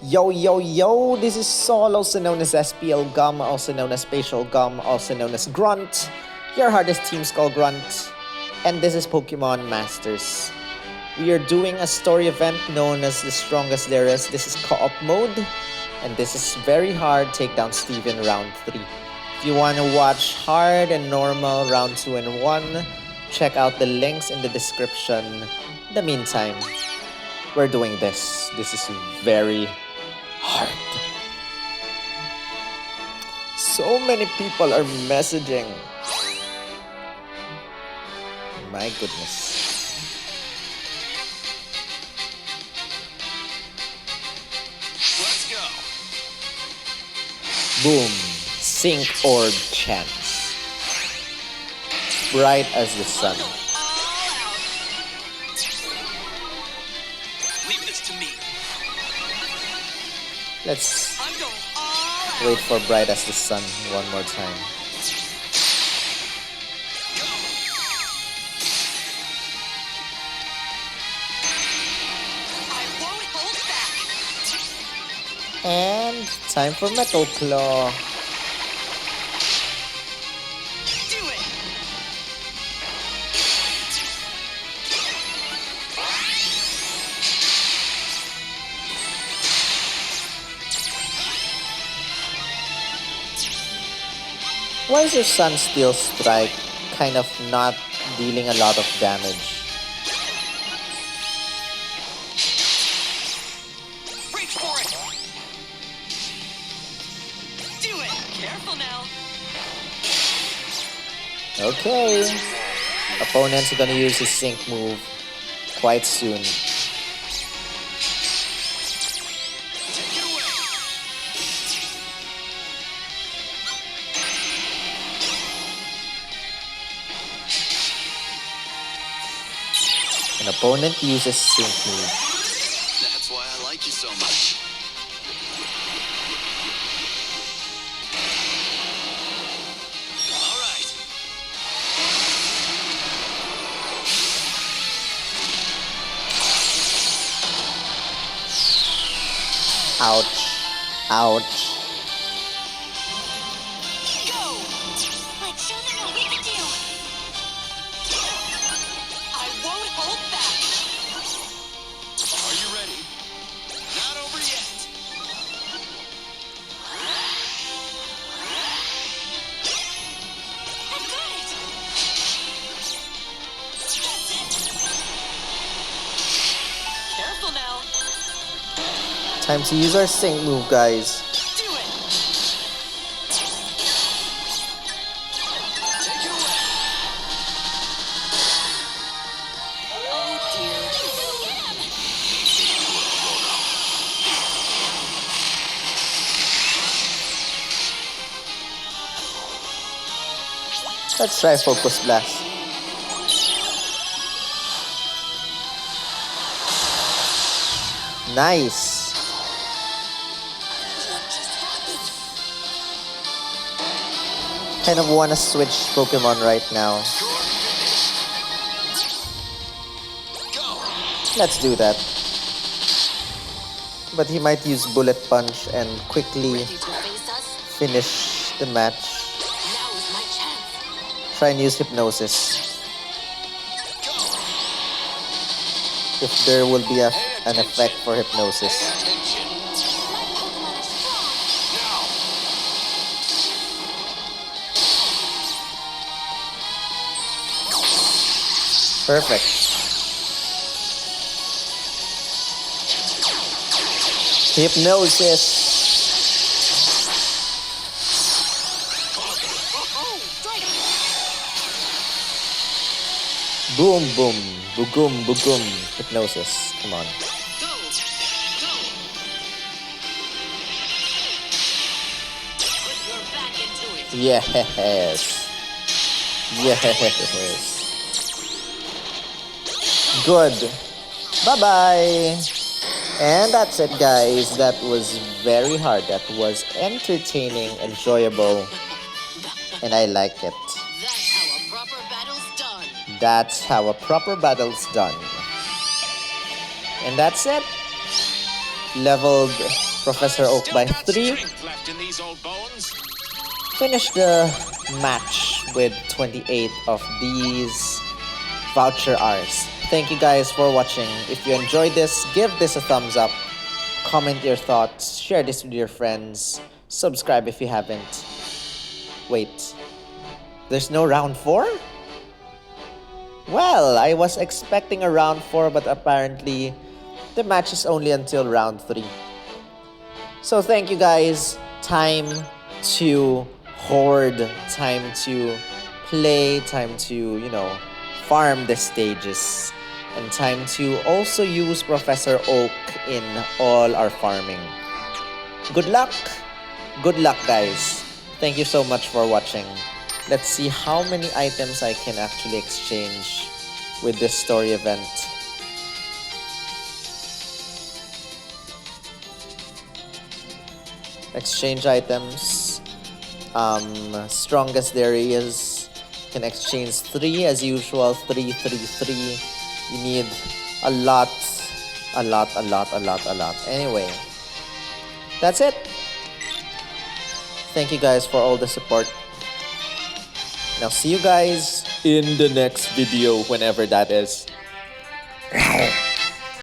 Yo, yo, yo, this is Sol, also known as SPL Gum, also known as Spatial Gum, also known as Grunt, your hardest team skull Grunt, and this is Pokemon Masters. We are doing a story event known as The Strongest There Is. This is co-op mode, and this is very hard Take Down Steven round 3. If you want to watch hard and normal round 2 and 1, check out the links in the description. In the meantime, we're doing this. This is very hard. So many people are messaging. My goodness. Let's go. Boom. Sync orb chance. Bright as the sun. Leave this to me. Let's I'm going all wait for bright as the sun one more time. I won't hold back. And time for Metal Claw. Do it. Why is your Sun Steel Strike kind of not dealing a lot of damage? Reach for it. Do it. Careful now. Okay. Opponent's gonna use his sync move quite soon. Take it away. An opponent uses sync move. That's why I like you so much. All right. Ouch. Ouch. Go. Let's show them what we can do. I won't hold back. Are you ready? Not over yet. I've got it. That's it. Careful now. Time to use our sync move, guys. Do it. Take it away. Oh dear. Go get him. Let's try Focus Blast. Nice. Kind of wanna switch Pokemon right now. Go. Let's do that. But he might use Bullet Punch and quickly Ready to face us? finish the match. Now is my chance. Try and use Hypnosis. Go. If there will be an effect for Hypnosis. Attention. My Pokemon are strong. Now. Perfect. Hypnosis. Strike. Boom, boom. Boogum, boogum. Hypnosis. Come on. Go. Go. Put your back into it. Yes. Yes. Good. Bye-bye. And that's it, guys. That was very hard. That was entertaining, enjoyable, and I like it. That's how a proper battle's done. That's how a proper battle's done. And that's it. leveled Professor Oak Still by got 3. strength left in these old bones. Finish the match with 28 of these voucher Rs. Thank you guys for watching. If you enjoyed this, give this a thumbs up. Comment your thoughts. Share this with your friends. Subscribe if you haven't. Wait. There's no round 4? Well, I was expecting a round 4, but apparently the match is only until round 3. So thank you guys. Time to hoard, time to play, time to, farm the stages, and time to also use Professor Oak in all our farming. Good luck! Good luck, guys. Thank you so much for watching. Let's see how many items I can actually exchange with this story event. Exchange items. Strongest there is. Can exchange 3 as usual. 3, 3, 3. You need a lot. Anyway, that's it. Thank you guys for all the support. Now see you guys in the next video, whenever that is.